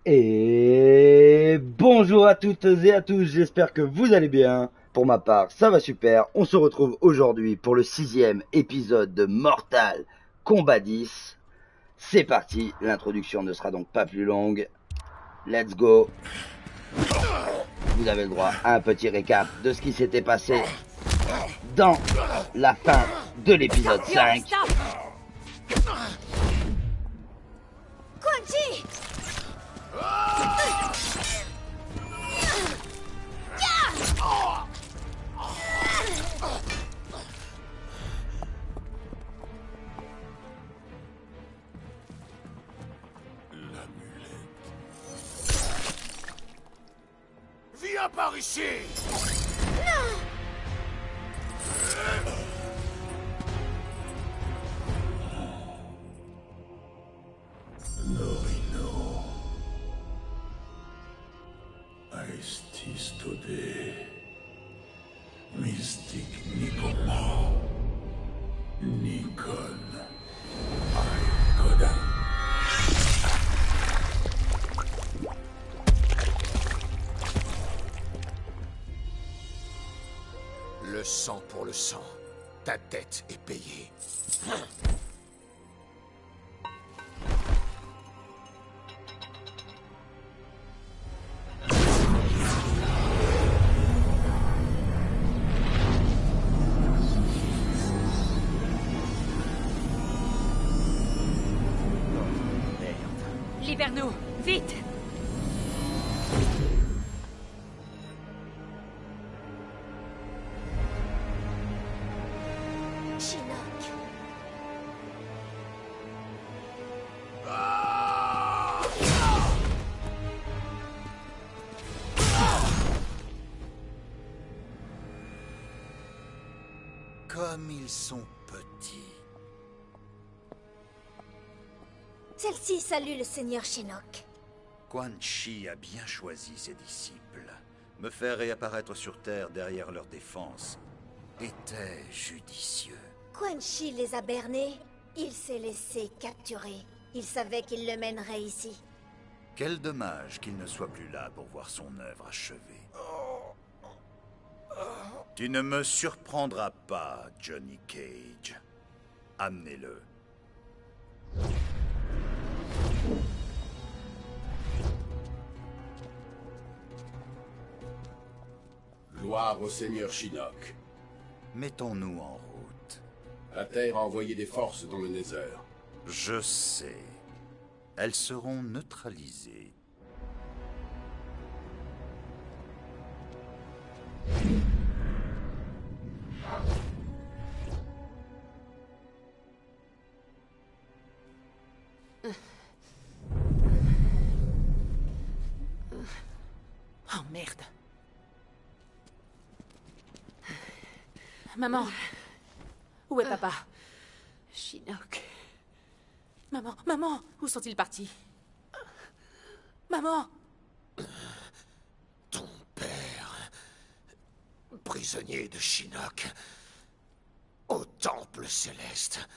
Et bonjour à toutes et à tous, j'espère que vous allez bien. Pour ma part, ça va super. On se retrouve aujourd'hui pour le 6e épisode de Mortal Kombat 10. C'est parti, l'introduction ne sera donc pas plus longue. Let's go. Vous avez le droit à un petit récap de ce qui s'était passé dans la fin de l'épisode 5. Quan Chi! Viens par ici! Norino. Aestis Tode. Mystic Nikoma. Nikon. Aikoda. Le sang pour le sang. Ta dette est payée. Libère-nous, vite! Shinnok. Comme ils sont petits. Celle-ci salue le seigneur Shinnok. Quan Chi a bien choisi ses disciples. Me faire réapparaître sur Terre derrière leur défense était judicieux. Quan Chi les a bernés, il s'est laissé capturer. Il savait qu'il le mènerait ici. Quel dommage qu'il ne soit plus là pour voir son œuvre achevée. Tu ne me surprendras pas, Johnny Cage. Amenez-le. Gloire au seigneur Shinnok. Mettons-nous en route. La Terre a envoyé des forces dans le Nether. Je sais. Elles seront neutralisées. Oh merde. Maman. Où est papa? Shinnok. Maman, où sont-ils partis? Maman. Ton père, prisonnier de Shinnok, au temple céleste.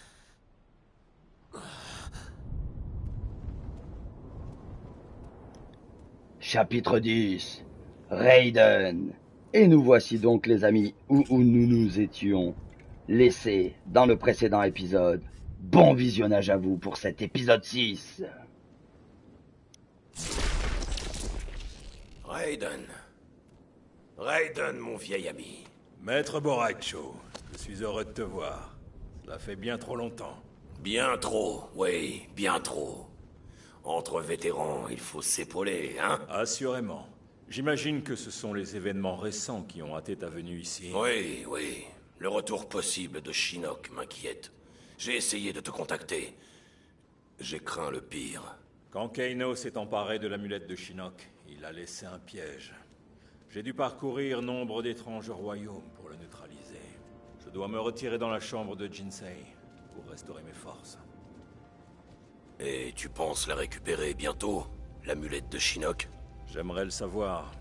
Chapitre 10. Raiden. Et nous voici donc les amis où nous nous étions laissés dans le précédent épisode. Bon visionnage à vous pour cet épisode 6. Raiden. Raiden, mon vieil ami. Maître Boracho, je suis heureux de te voir. Cela fait bien trop longtemps. Bien trop, oui, bien trop. Entre vétérans, il faut s'épauler, hein? Assurément. J'imagine que ce sont les événements récents qui ont hâté ta venue ici. Oui, oui. Le retour possible de Shinnok m'inquiète. J'ai essayé de te contacter. J'ai craint le pire. Quand Kano s'est emparé de l'amulette de Shinnok, il a laissé un piège. J'ai dû parcourir nombre d'étranges royaumes pour le neutraliser. Je dois me retirer dans la chambre de Jinsei pour restaurer mes forces. Et tu penses la récupérer bientôt, l'amulette de Shinnok? J'aimerais le savoir.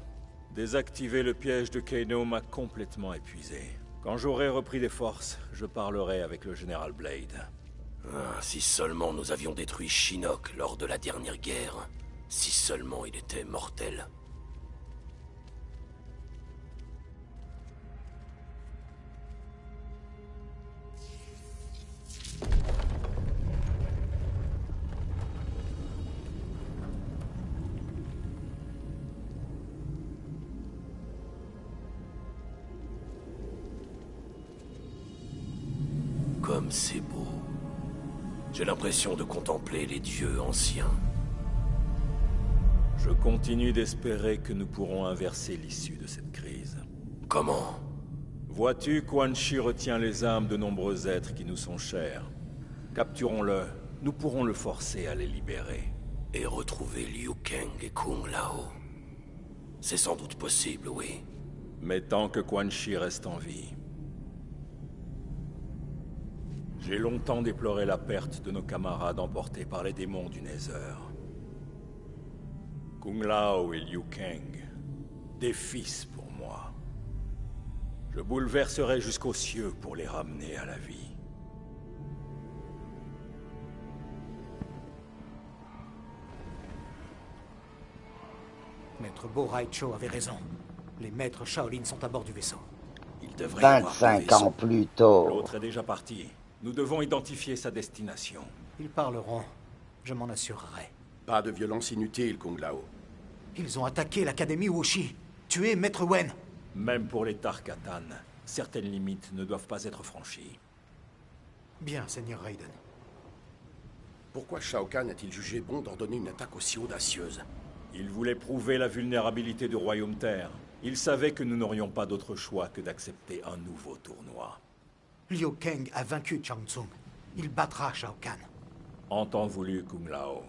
Désactiver le piège de Kano m'a complètement épuisé. Quand j'aurai repris des forces, je parlerai avec le général Blade. Ah, si seulement nous avions détruit Shinnok lors de la dernière guerre. Si seulement il était mortel. Comme c'est beau. J'ai l'impression de contempler les dieux anciens. Je continue d'espérer que nous pourrons inverser l'issue de cette crise. Comment? Vois-tu, Quan Chi retient les âmes de nombreux êtres qui nous sont chers. Capturons-le, nous pourrons le forcer à les libérer. Et retrouver Liu Kang et Kung Lao. C'est sans doute possible, oui. Mais tant que Quan Chi reste en vie. J'ai longtemps déploré la perte de nos camarades emportés par les démons du Nether. Kung Lao et Liu Kang, des fils pour moi. Je bouleverserai jusqu'aux cieux pour les ramener à la vie. Maître Bo Raicho avait raison. Les maîtres Shaolin sont à bord du vaisseau. Il devrait y avoir 25 ans plus tôt. L'autre est déjà parti. Nous devons identifier sa destination. Ils parleront. Je m'en assurerai. Pas de violence inutile, Kung Lao. Ils ont attaqué l'Académie Wuxi. Tué Maître Wen. Même pour les Tarkatan, certaines limites ne doivent pas être franchies. Bien, Seigneur Raiden. Pourquoi Shao Kahn a-t-il jugé bon d'ordonner une attaque aussi audacieuse? Il voulait prouver la vulnérabilité du Royaume Terre. Il savait que nous n'aurions pas d'autre choix que d'accepter un nouveau tournoi. Liu Kang a vaincu Shang Tsung. Il battra Shao Kahn. En temps voulu, Kung Lao.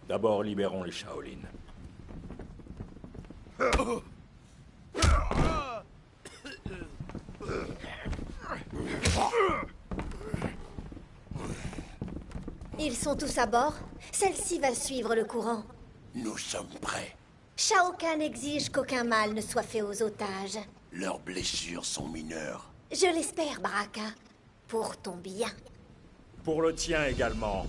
D'abord, libérons les Shaolin. Ils sont tous à bord. Celle-ci va suivre le courant. Nous sommes prêts. Shao Kahn exige qu'aucun mal ne soit fait aux otages. Leurs blessures sont mineures. Je l'espère, Baraka. Pour ton bien. Pour le tien également.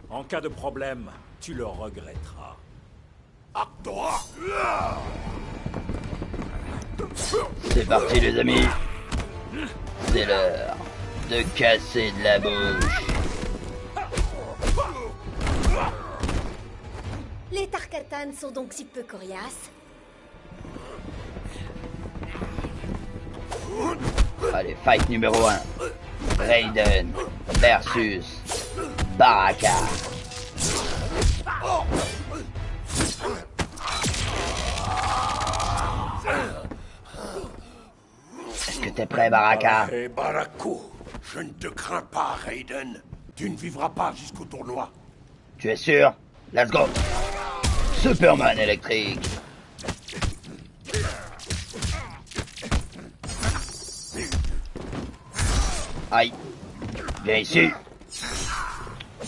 En cas de problème, tu le regretteras. C'est parti les amis. C'est l'heure de casser de la bouche. Les Tarkatan sont donc si peu coriaces. Allez, fight numéro 1. Raiden versus Baraka. Est-ce que t'es prêt, Baraka? Hé, Baraku, je ne te crains pas, Raiden. Tu ne vivras pas jusqu'au tournoi. Tu es sûr? Let's go. Superman électrique. Aïe. Viens ici.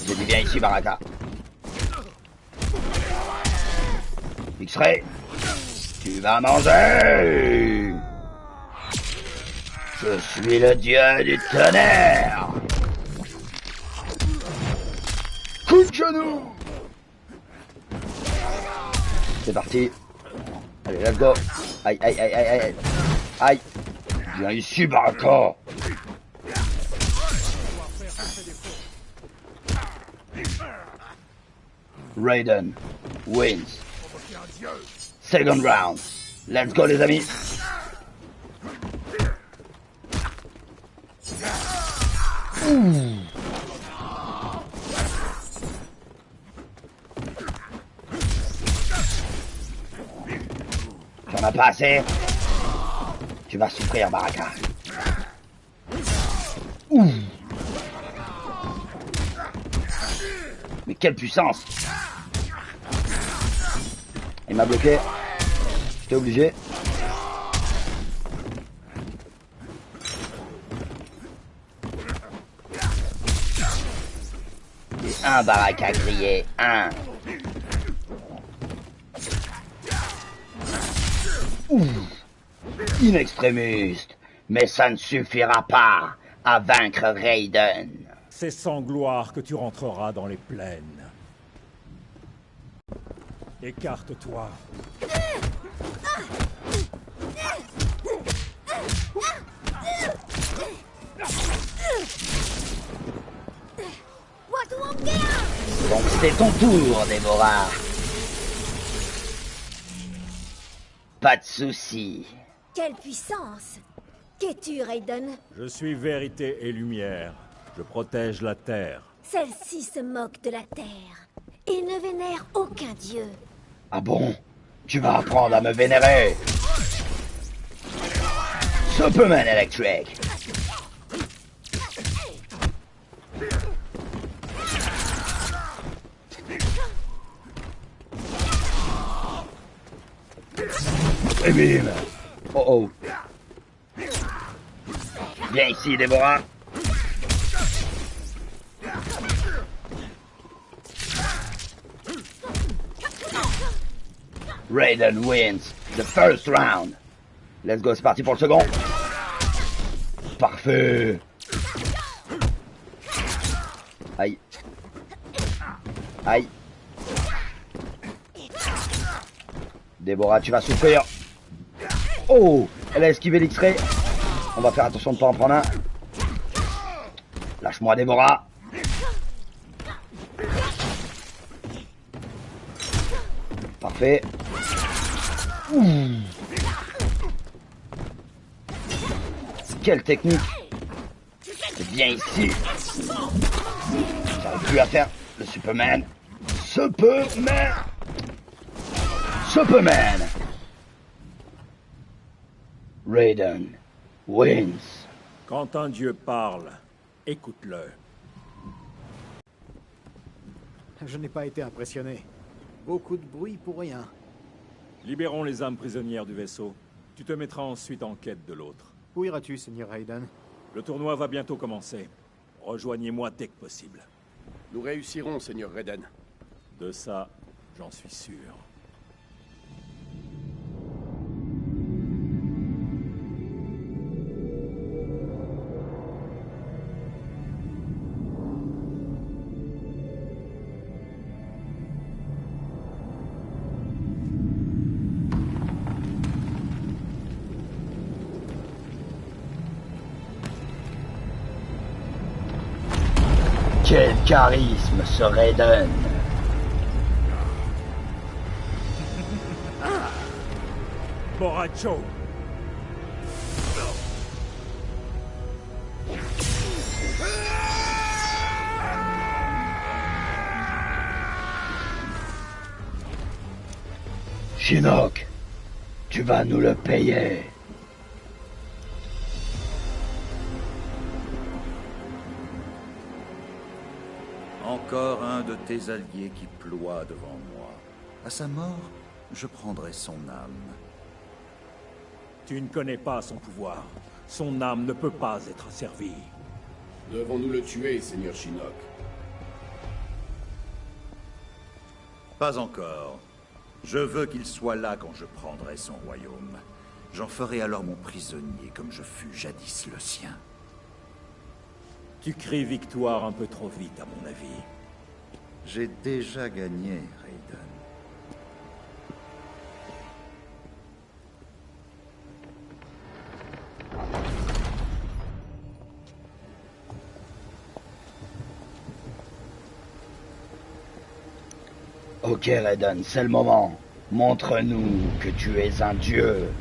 J'ai dit viens ici, Baraka. X-Ray. Tu vas manger. Je suis le dieu du tonnerre. Coup de genou. C'est parti. Allez, let's go. Aïe, aïe, aïe, aïe, aïe. Aïe. Viens ici, Baraka. Raiden wins. Second round. Let's go, les amis. T'en as pas assez? Tu vas souffrir, Baraka. Mais quelle puissance! Il m'a bloqué. J'étais obligé. Et un Baraka crié. Un. Inextrémiste. Mais ça ne suffira pas à vaincre Raiden. C'est sans gloire que tu rentreras dans les plaines. Écarte-toi. Donc c'est ton tour, Déborah. Pas de soucis. Quelle puissance! Qu'es-tu, Raiden? Je suis vérité et lumière. Je protège la Terre. Celle-ci se moque de la Terre et ne vénère aucun dieu. Ah bon? Tu vas apprendre à me vénérer. Superman Electric. Et bim. Oh oh. Viens ici, Déborah. Raiden wins the first round. Let's go, c'est parti pour le second. Parfait. Aïe. Aïe. Déborah, tu vas souffrir. Oh, elle a esquivé l'X-ray. On va faire attention de ne pas en prendre un. Lâche-moi, Déborah. Parfait. Quelle technique. C'est bien ici. J'arrive plus à faire le Superman. Superman. Raiden wins. Quand un dieu parle, écoute-le. Je n'ai pas été impressionné. Beaucoup de bruit pour rien. Libérons les âmes prisonnières du vaisseau. Tu te mettras ensuite en quête de l'autre. Où iras-tu, Seigneur Raiden? Le tournoi va bientôt commencer. Rejoignez-moi dès que possible. Nous réussirons, Seigneur Raiden. De ça, j'en suis sûr. Quel charisme ce Raiden. Borracho. Shinnok, tu vas nous le payer. Encore un de tes alliés qui ploie devant moi. À sa mort, je prendrai son âme. Tu ne connais pas son pouvoir. Son âme ne peut pas être servie. Devons-nous le tuer, Seigneur Shinnok? Pas encore. Je veux qu'il soit là quand je prendrai son royaume. J'en ferai alors mon prisonnier comme je fus jadis le sien. Tu cries victoire un peu trop vite, à mon avis. J'ai déjà gagné, Raiden. Ok Raiden, c'est le moment. Montre-nous que tu es un dieu.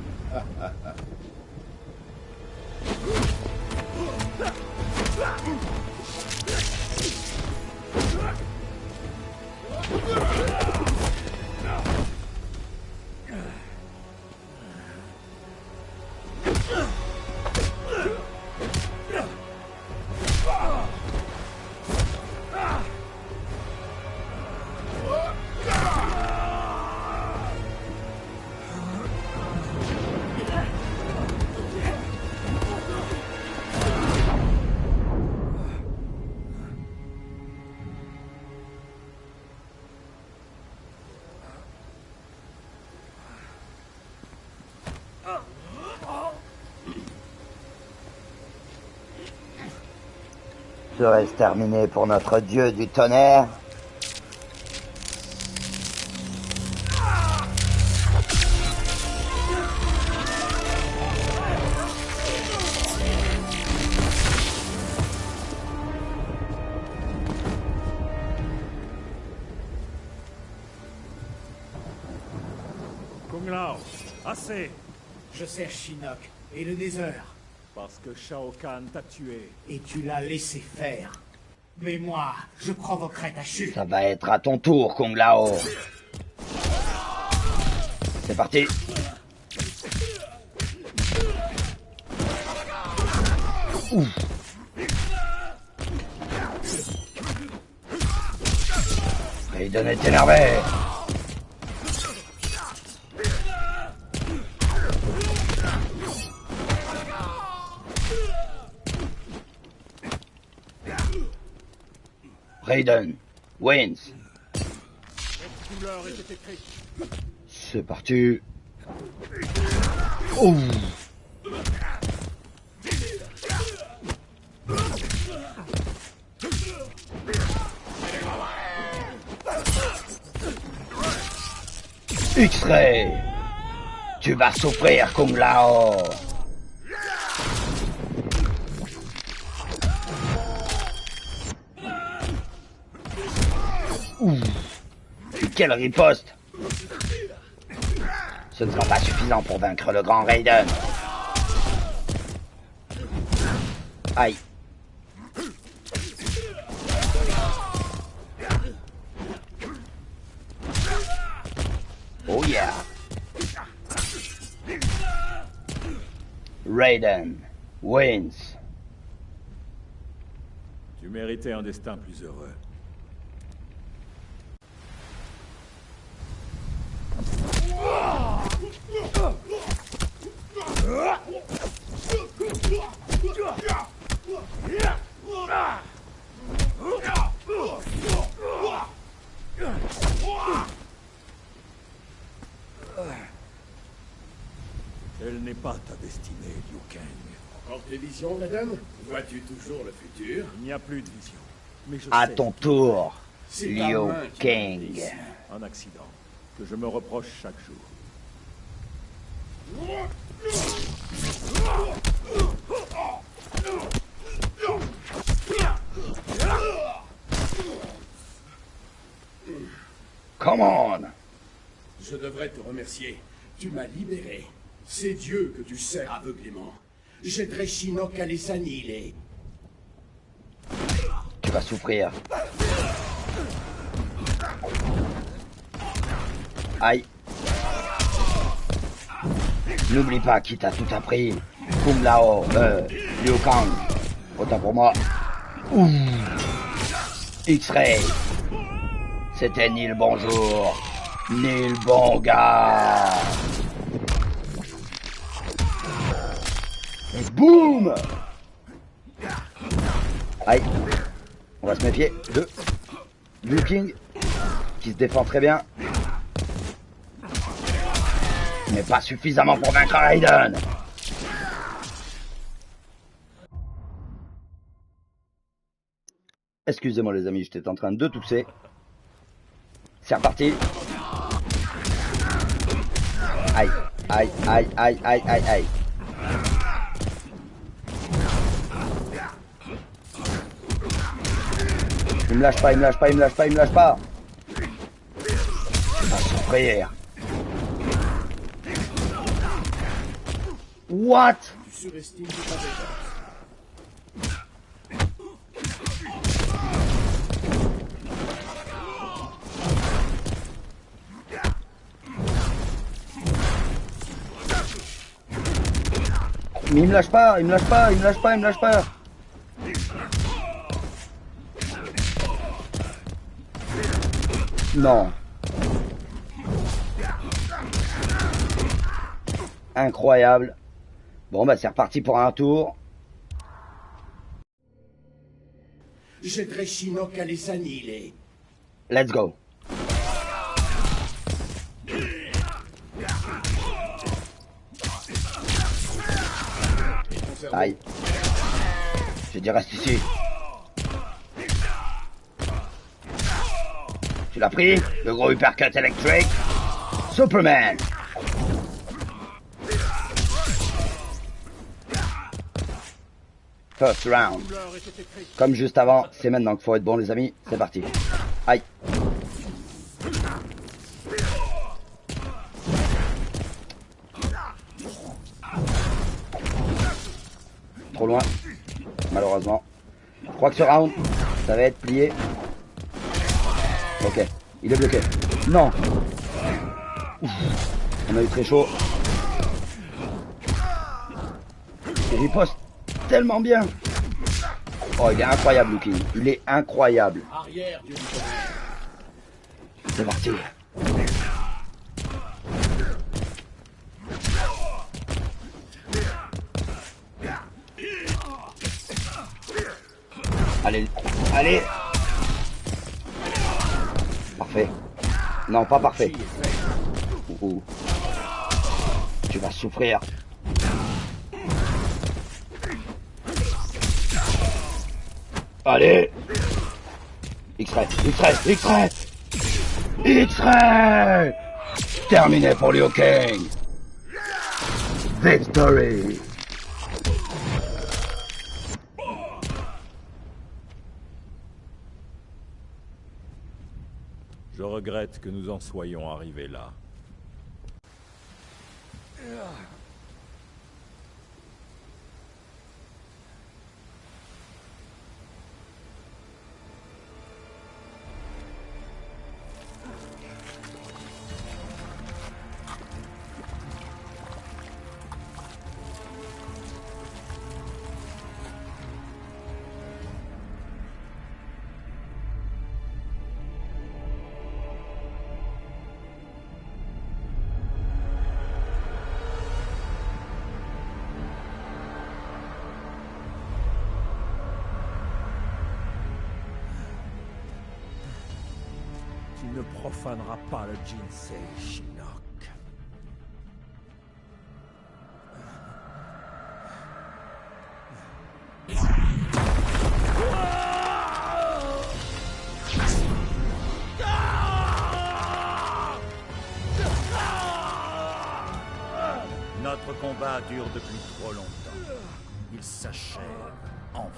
Serait-ce terminé pour notre dieu du tonnerre? Kung Lao, assez. Je sers Shinnok et le Nether. Parce que Shao Kahn t'a tué. Et tu l'as laissé faire. Mais moi, je provoquerai ta chute. Ça va être à ton tour, Kung Lao. C'est parti. Ouf. Raiden est énervé. Raiden wins. C'est parti. Ouh. X-Ray. Tu vas souffrir, Kung Lao. Ouh. Quelle riposte. Ce ne sera pas suffisant pour vaincre le grand Raiden. Aïe. Oh yeah. Raiden wins. Tu méritais un destin plus heureux. Telle n'est pas ta destinée, Liu Kang. Encore tes visions, Raiden? Vois-tu toujours le futur? Il n'y a plus de vision. Mais je À sais ton tour, C'est ta Liu main qui m'a Kang. blessé. un accident que je me reproche chaque jour. Come on. Je devrais te remercier. Tu m'as libéré. C'est Dieu que tu sers aveuglément. J'aiderai Shinnok à les annihiler. Tu vas souffrir. Aïe. N'oublie pas qui t'a tout appris. Kung Lao, Liu Kang. Autant pour moi. Ouh. X-Ray. C'était ni le bonjour, ni le bon gars. Et boum. Aïe. On va se méfier de Liu Kang, qui se défend très bien. Mais pas suffisamment pour vaincre Raiden. Excusez-moi les amis, j'étais en train de tousser. C'est reparti. Aïe, aïe, aïe, aïe, aïe, aïe, aïe. Il me lâche pas, il me lâche pas, il me lâche pas, il me lâche pas. Il va souffrir. What? Tu surestimes ta défense. Mais il me lâche pas, il me lâche pas, il me lâche pas, il me lâche pas. Non. Incroyable. Bon bah c'est reparti pour un tour. J'aiderai Shinnok à les annihiler. Let's go. Aïe. J'ai dit reste ici. Tu l'as pris? Le gros uppercut électrique. Superman. First round. Comme juste avant, c'est maintenant qu'il faut être bon les amis. C'est parti. Aïe. trop loin, malheureusement. Je crois que ce round, ça va être plié. Ok, il est bloqué. Non. Ouf. On a eu très chaud. Il riposte tellement bien. Oh, il est incroyable, Lucky. Il est incroyable. C'est parti. Allez, allez. Parfait. Non, pas parfait. Ouh. Tu vas souffrir. Allez. X-ray, X-ray, X-ray. X-ray. Terminé pour Liu Kang. Victory. Je regrette que nous en soyons arrivés là. Tu ne profaneras pas le Jinsei, Shinnok. Notre combat dure depuis trop longtemps. Il s'achève, enfin.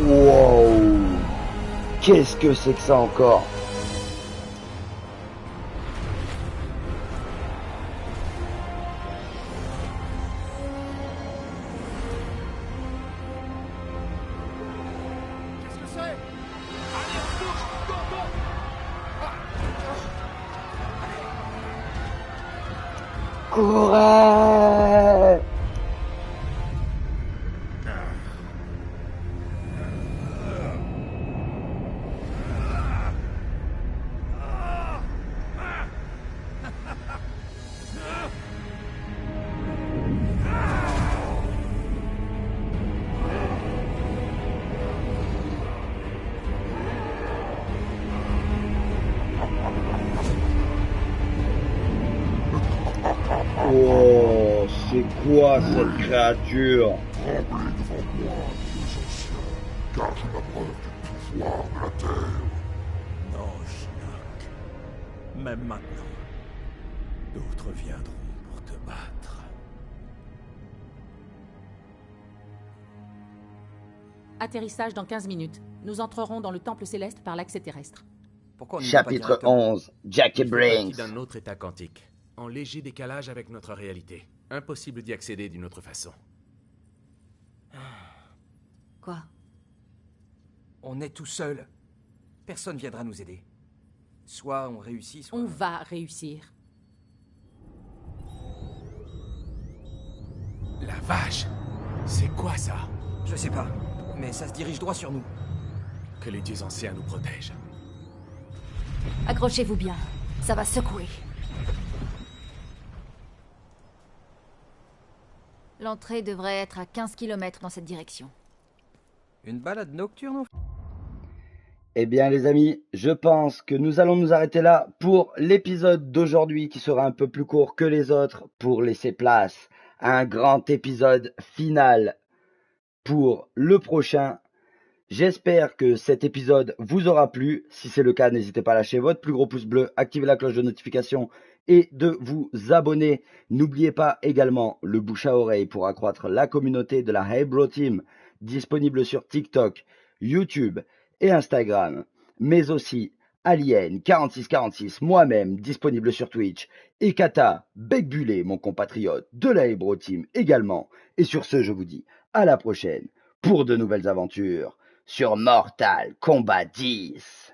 Wow. Qu'est-ce que c'est que ça encore? Qu'est-ce que c'est? Allez, on touche! Go, go! Courez! Oh, c'est quoi cette créature? Tremblez devant moi, dieux anciens, car j'ai la preuve du pouvoir de la Terre. Non, Shinnok. Même maintenant, d'autres viendront pour te battre. Atterrissage dans 15 minutes. Nous entrerons dans le temple céleste par l'accès terrestre. Pourquoi on n'y va pas Chapitre directement? 11. Jackie Il fait partie Brinks. d'un autre état quantique, en léger décalage avec notre réalité. Impossible d'y accéder d'une autre façon. Quoi? On est tout seul. Personne viendra nous aider. Soit on réussit, soit... On va réussir. La vache! C'est quoi ça? Je sais pas, mais ça se dirige droit sur nous. Que les dieux anciens nous protègent. Accrochez-vous bien, ça va secouer. L'entrée devrait être à 15 km dans cette direction. Une balade nocturne? Eh bien les amis, je pense que nous allons nous arrêter là pour l'épisode d'aujourd'hui qui sera un peu plus court que les autres pour laisser place à un grand épisode final pour le prochain. J'espère que cet épisode vous aura plu. Si c'est le cas, n'hésitez pas à lâcher votre plus gros pouce bleu, activer la cloche de notification et de vous abonner. N'oubliez pas également le bouche à oreille pour accroître la communauté de la Hey Bro Team, disponible sur TikTok, YouTube et Instagram, mais aussi Alien 4646, moi-même, disponible sur Twitch, et Kata Becbulé, mon compatriote de la Hey Bro Team également. Et sur ce, je vous dis à la prochaine pour de nouvelles aventures sur Mortal Kombat 10.